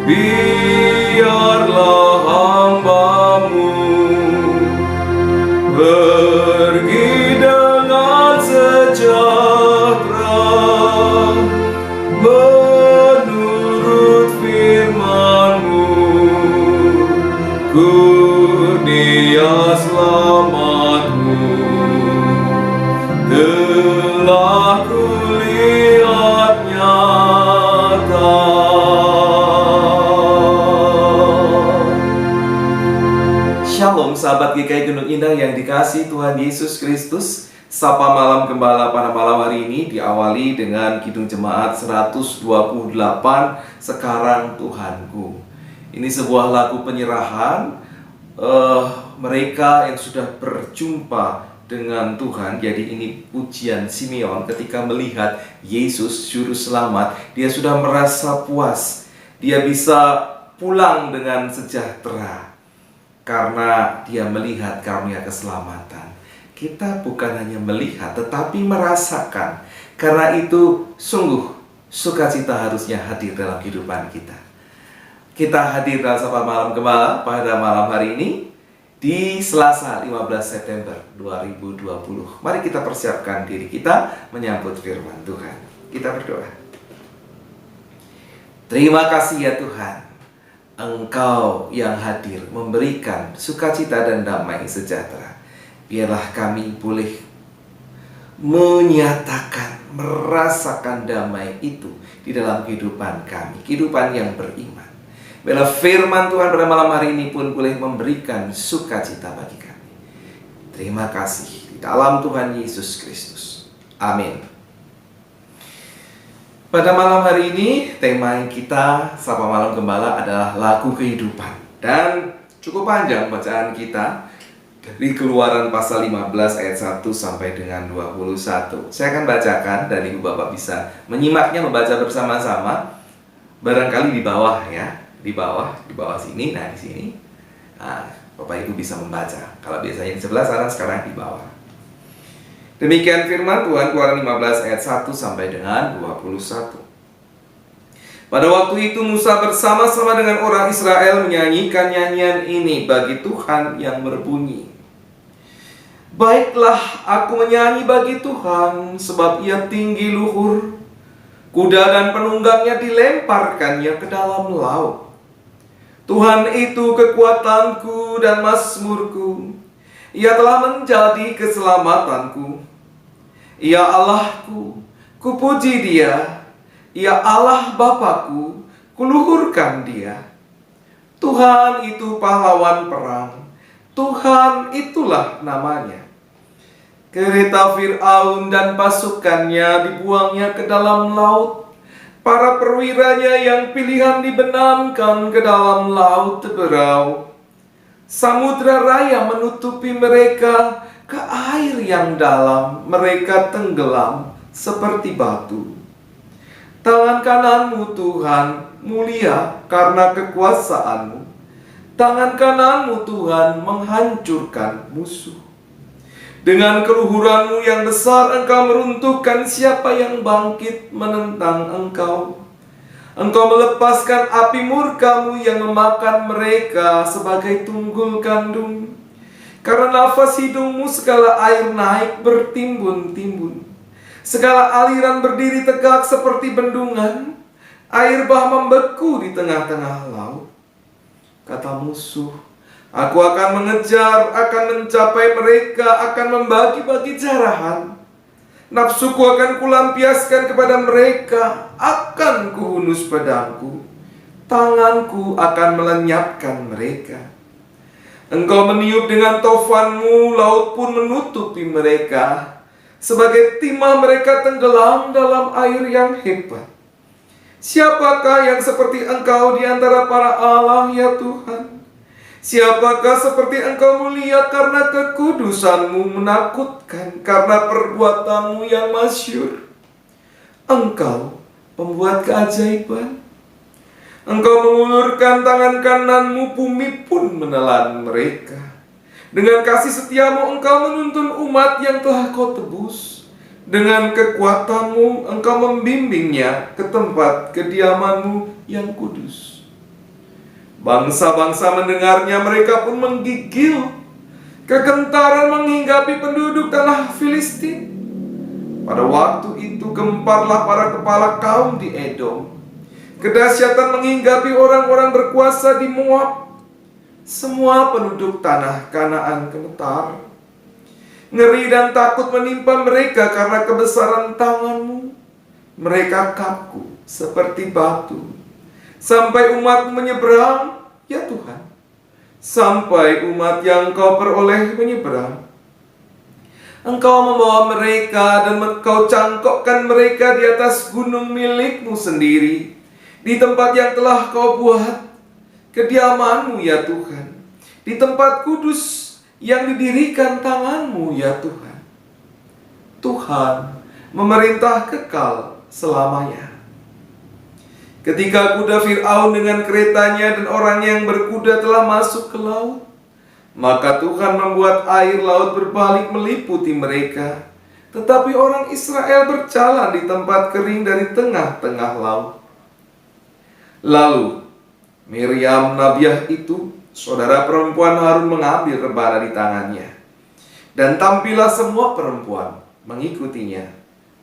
biarlah hamba-Mu pergi dengan sejahtera menurut firman-Mu. Kurnia selamat-Mu telah kulihat nyata. Shalom sahabat GKI Gunung Indah yang dikasihi Tuhan Yesus Kristus. Sapa Malam Gembala pada malam hari ini diawali dengan Kidung Jemaat 128, Sekarang Tuhanku. Ini sebuah lagu penyerahan mereka yang sudah berjumpa dengan Tuhan. Jadi ini pujian Simeon ketika melihat Yesus Juru Selamat. Dia sudah merasa puas. Dia bisa pulang dengan sejahtera karena dia melihat karunia keselamatan. Kita bukan hanya melihat tetapi merasakan. Karena itu sungguh sukacita harusnya hadir dalam kehidupan kita. Kita hadir dalam Sapa Malam Gembala pada malam hari ini di Selasa 15 September 2020. Mari kita persiapkan diri kita menyambut firman Tuhan. Kita berdoa. Terima kasih ya Tuhan, Engkau yang hadir memberikan sukacita dan damai sejahtera. Biarlah kami boleh menyatakan, merasakan damai itu di dalam kehidupan kami, kehidupan yang beriman. Biarlah firman Tuhan pada malam hari ini pun boleh memberikan sukacita bagi kami. Terima kasih di dalam Tuhan Yesus Kristus. Amin. Pada malam hari ini tema yang kita Sapa Malam Gembala adalah lagu kehidupan. Dan cukup panjang bacaan kita dari Keluaran pasal 15 ayat 1 sampai dengan 21. Saya akan bacakan dan Ibu Bapak bisa menyimaknya, membaca bersama-sama. Barangkali di bawah ya. Di bawah sini, nah di sini. Nah, Bapak Ibu bisa membaca. Kalau biasanya di sebelah sana, sekarang di bawah. Demikian firman Tuhan, Keluaran 15 ayat 1 sampai dengan 21. Pada waktu itu Musa bersama-sama dengan orang Israel menyanyikan nyanyian ini bagi Tuhan yang berbunyi. Baiklah, aku menyanyi bagi Tuhan, sebab Ia tinggi luhur. Kuda dan penunggangnya dilemparkannya ke dalam laut. Tuhan itu kekuatanku dan mazmurku. Ia telah menjadi keselamatanku. Ia Allahku, kupuji Dia. Ia Allah Bapakku, kuluhurkan Dia. Tuhan itu pahlawan perang. Tuhan itulah namanya. Kereta Fir'aun dan pasukannya dibuangnya ke dalam laut. Para perwiranya yang pilihan dibenamkan ke dalam laut berau. Samudra raya menutupi mereka, ke air yang dalam mereka tenggelam seperti batu. Tangan kananmu Tuhan mulia karena kekuasaan-Mu. Tangan kananmu Tuhan menghancurkan musuh. Dengan keluhuran-Mu yang besar Engkau meruntuhkan siapa yang bangkit menentang Engkau. Engkau melepaskan api murka-Mu yang memakan mereka sebagai tunggul gandum. Karena nafas hidung-Mu segala air naik bertimbun-timbun. Segala aliran berdiri tegak seperti bendungan. Air bah membeku di tengah-tengah laut. Kata musuh, aku akan mengejar, akan mencapai mereka, akan membagi-bagi jarahan. Nafsuku akan kulampiaskan kepada mereka, akan kuhunus pedangku. Tanganku akan melenyapkan mereka. Engkau meniup dengan tofanmu, laut pun menutupi mereka. Sebagai timah mereka tenggelam dalam air yang hebat. Siapakah yang seperti Engkau di antara para Allah ya Tuhan? Siapakah seperti Engkau mulia karena kekudusan-Mu menakutkan, karena perbuatan-Mu yang masyhur. Engkau pembuat keajaiban. Engkau mengulurkan tangan kanan-Mu, bumi pun menelan mereka. Dengan kasih setia-Mu Engkau menuntun umat yang telah Kau tebus. Dengan kekuatan-Mu Engkau membimbingnya ke tempat kediaman-Mu yang kudus. Bangsa-bangsa mendengarnya, mereka pun menggigil. Kegentaran menghinggapi penduduk tanah Filistin. Pada waktu itu gemparlah para kepala kaum di Edom. Kedahsyatan menghinggapi orang-orang berkuasa di Moab. Semua penduduk tanah Kanaan gemetar. Ngeri dan takut menimpa mereka karena kebesaran tangan-Mu. Mereka kaku seperti batu. Sampai umat menyeberang, ya Tuhan. Sampai umat yang Kau peroleh menyeberang. Engkau membawa mereka dan Engkau cangkokkan mereka di atas gunung milik-Mu sendiri, di tempat yang telah Kau buat, kediaman-Mu ya Tuhan, di tempat kudus yang didirikan tangan-Mu ya Tuhan. Tuhan memerintah kekal selamanya. Ketika kuda Fir'aun dengan keretanya dan orang yang berkuda telah masuk ke laut, maka Tuhan membuat air laut berbalik meliputi mereka. Tetapi orang Israel berjalan di tempat kering dari tengah-tengah laut. Lalu Miriam nabiah itu, saudara perempuan Harun, mengambil rebana di tangannya. Dan tampillah semua perempuan mengikutinya,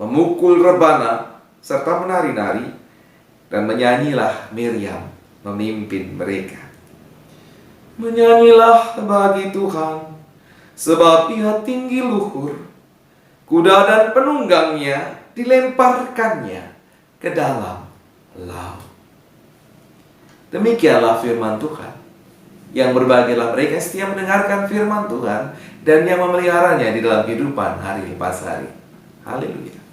memukul rebana serta menari-nari. Dan menyanyilah Miriam memimpin mereka. Menyanyilah bagi Tuhan, sebab Ia tinggi luhur. Kuda dan penunggangnya dilemparkannya ke dalam laut. Demikianlah firman Tuhan. Yang berbahagialah mereka setia mendengarkan firman Tuhan dan yang memeliharanya di dalam kehidupan hari lepas hari. Haleluya.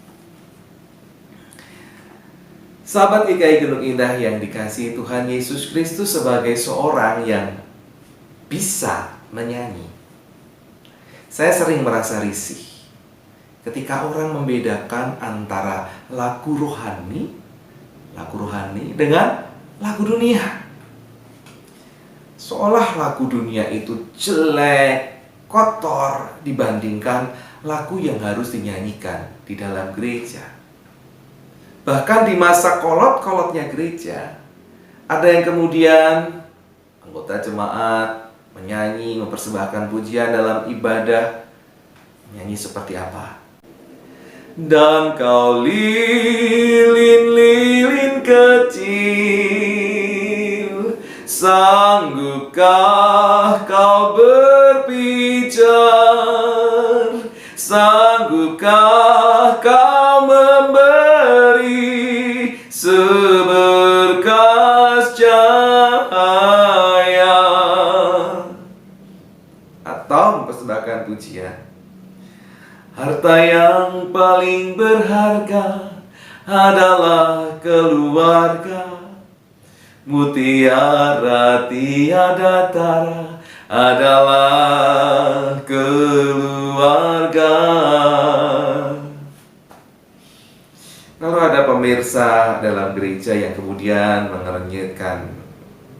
Sahabat GKI Gunung Indah yang dikasihi Tuhan Yesus Kristus, sebagai seorang yang bisa menyanyi, saya sering merasa risih ketika orang membedakan antara lagu rohani dengan lagu dunia. Seolah lagu dunia itu jelek, kotor dibandingkan lagu yang harus dinyanyikan di dalam gereja. Bahkan di masa kolot-kolotnya gereja, ada yang kemudian anggota jemaat menyanyi, mempersembahkan pujian dalam ibadah. Menyanyi seperti apa? Dan kau lilin-lilin kecil, sanggupkah kau berpijar? Sanggupkah kau memberi seberkas cahaya? Atau mempersembahkan pujian. Harta yang paling berharga adalah keluarga. Mutiara tiada tara adalah keluarga. Lalu ada pemirsa dalam gereja yang kemudian mengernyitkan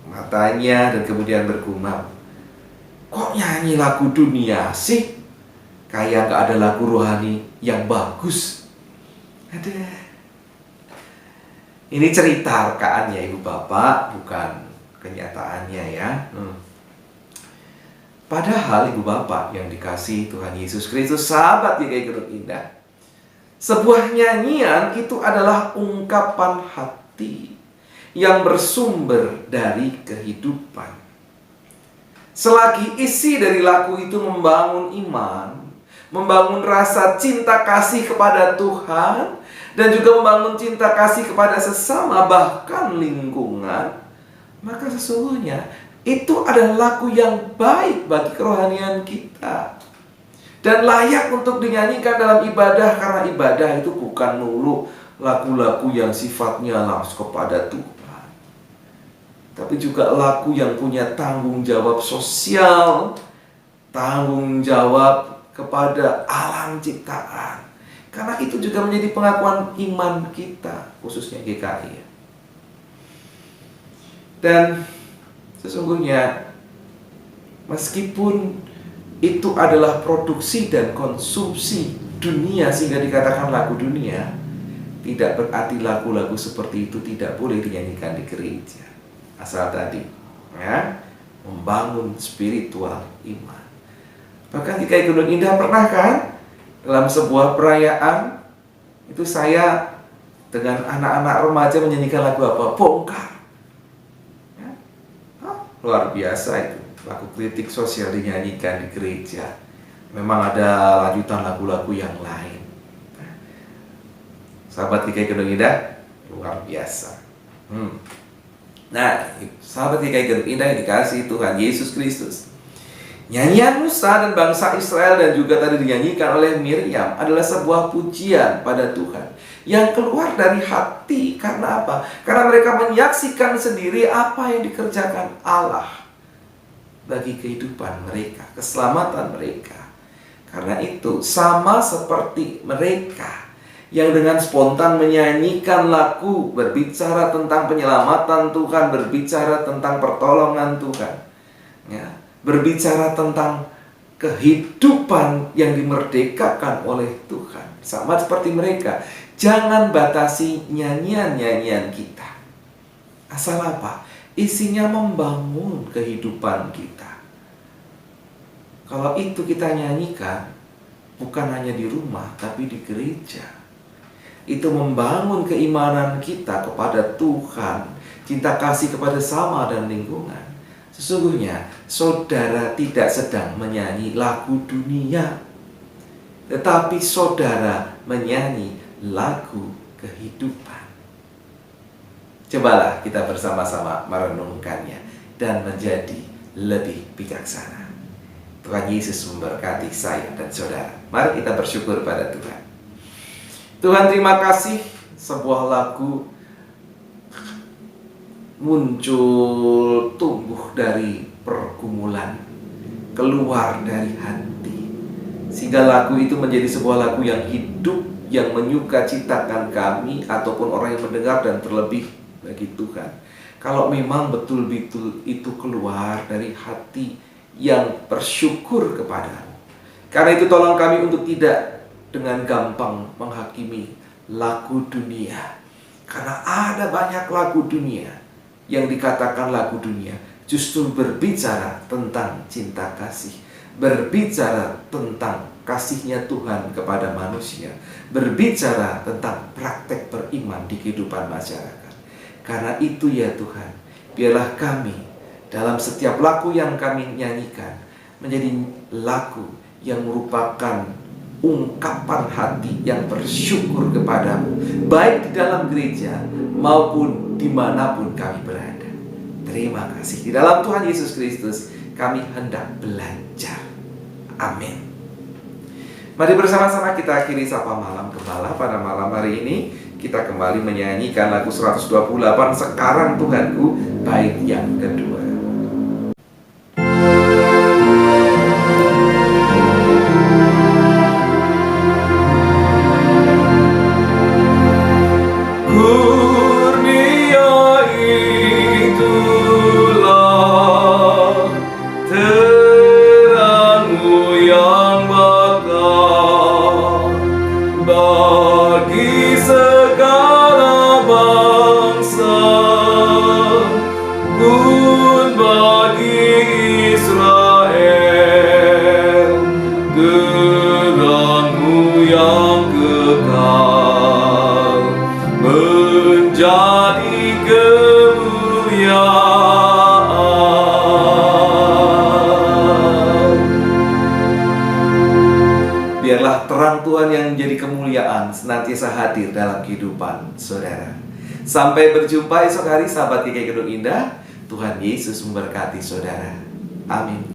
matanya dan kemudian bergumam, kok nyanyi lagu dunia sih? Kayak gak ada lagu rohani yang bagus. Ini cerita rekaan ya Ibu Bapak, bukan kenyataannya ya. Padahal Ibu Bapak yang dikasihi Tuhan Yesus Kristus, sahabat GKI Gunung Indah, sebuah nyanyian itu adalah ungkapan hati yang bersumber dari kehidupan. Selagi isi dari lagu itu membangun iman, membangun rasa cinta kasih kepada Tuhan, dan juga membangun cinta kasih kepada sesama bahkan lingkungan, maka sesungguhnya itu adalah lagu yang baik bagi kerohanian kita dan layak untuk dinyanyikan dalam ibadah, karena ibadah itu bukan melulu lagu-lagu yang sifatnya langsung kepada Tuhan, tapi juga lagu yang punya tanggung jawab sosial, tanggung jawab kepada alam ciptaan. Karena itu juga menjadi pengakuan iman kita, khususnya GKI. Dan sesungguhnya meskipun itu adalah produksi dan konsumsi dunia sehingga dikatakan lagu dunia, tidak berarti lagu-lagu seperti itu tidak boleh dinyanyikan di gereja. Asal tadi ya, membangun spiritual iman. Bahkan di Kiai Gunung Indah pernah kan dalam sebuah perayaan itu saya dengan anak-anak remaja menyanyikan lagu apa? Bongkar. Ya. Luar biasa itu. Lagu kritik sosial dinyanyikan di gereja. Memang ada lanjutan lagu-lagu yang lain. Sahabat Kiai Gunung Indah, luar biasa. Nah, sahabat Kiai Gunung Indah yang dikasihi Tuhan Yesus Kristus, nyanyian Musa dan bangsa Israel dan juga tadi dinyanyikan oleh Miriam adalah sebuah pujian pada Tuhan yang keluar dari hati. Karena apa? Karena mereka menyaksikan sendiri apa yang dikerjakan Allah bagi kehidupan mereka, keselamatan mereka. Karena itu sama seperti mereka yang dengan spontan menyanyikan lagu berbicara tentang penyelamatan Tuhan, berbicara tentang pertolongan Tuhan, ya, berbicara tentang kehidupan yang dimerdekakan oleh Tuhan. Sama seperti mereka, jangan batasi nyanyian-nyanyian kita. Asal apa? Isinya membangun kehidupan kita. Kalau itu kita nyanyikan, bukan hanya di rumah, tapi di gereja. Itu membangun keimanan kita kepada Tuhan, cinta kasih kepada sama dan lingkungan. Sesungguhnya saudara tidak sedang menyanyi lagu dunia, tetapi saudara menyanyi lagu kehidupan. Cobalah kita bersama-sama merenungkannya dan menjadi lebih bijaksana. Tuhan Yesus memberkati saya dan saudara. Mari kita bersyukur pada Tuhan. Tuhan, terima kasih sebuah lagu muncul, tumbuh dari pergumulan, keluar dari hati, sehingga lagu itu menjadi sebuah lagu yang hidup, yang menyukacitakan kami ataupun orang yang mendengar, dan terlebih bagi Tuhan. Kalau memang betul-betul itu keluar dari hati yang bersyukur kepadamu. Karena itu tolong kami untuk tidak dengan gampang menghakimi lagu dunia. Karena ada banyak lagu dunia yang dikatakan lagu dunia justru berbicara tentang cinta kasih, berbicara tentang kasihnya Tuhan kepada manusia, berbicara tentang praktek beriman di kehidupan masyarakat. Karena itu ya Tuhan, biarlah kami dalam setiap lagu yang kami nyanyikan menjadi lagu yang merupakan ungkapan hati yang bersyukur kepadamu, baik di dalam gereja maupun dimanapun kami berada. Terima kasih. Di dalam Tuhan Yesus Kristus kami hendak belajar. Amin. Mari bersama-sama kita akhiri Sapa Malam Gembala pada malam hari ini. Kita kembali menyanyikan lagu 128, Sekarang Tuhanku, bait yang kedua. Biarlah terang Tuhan yang menjadi kemuliaan senantiasa hadir dalam kehidupan saudara. Sampai berjumpa esok hari, sahabat Kiai Gunung Indah. Tuhan Yesus memberkati saudara. Amin.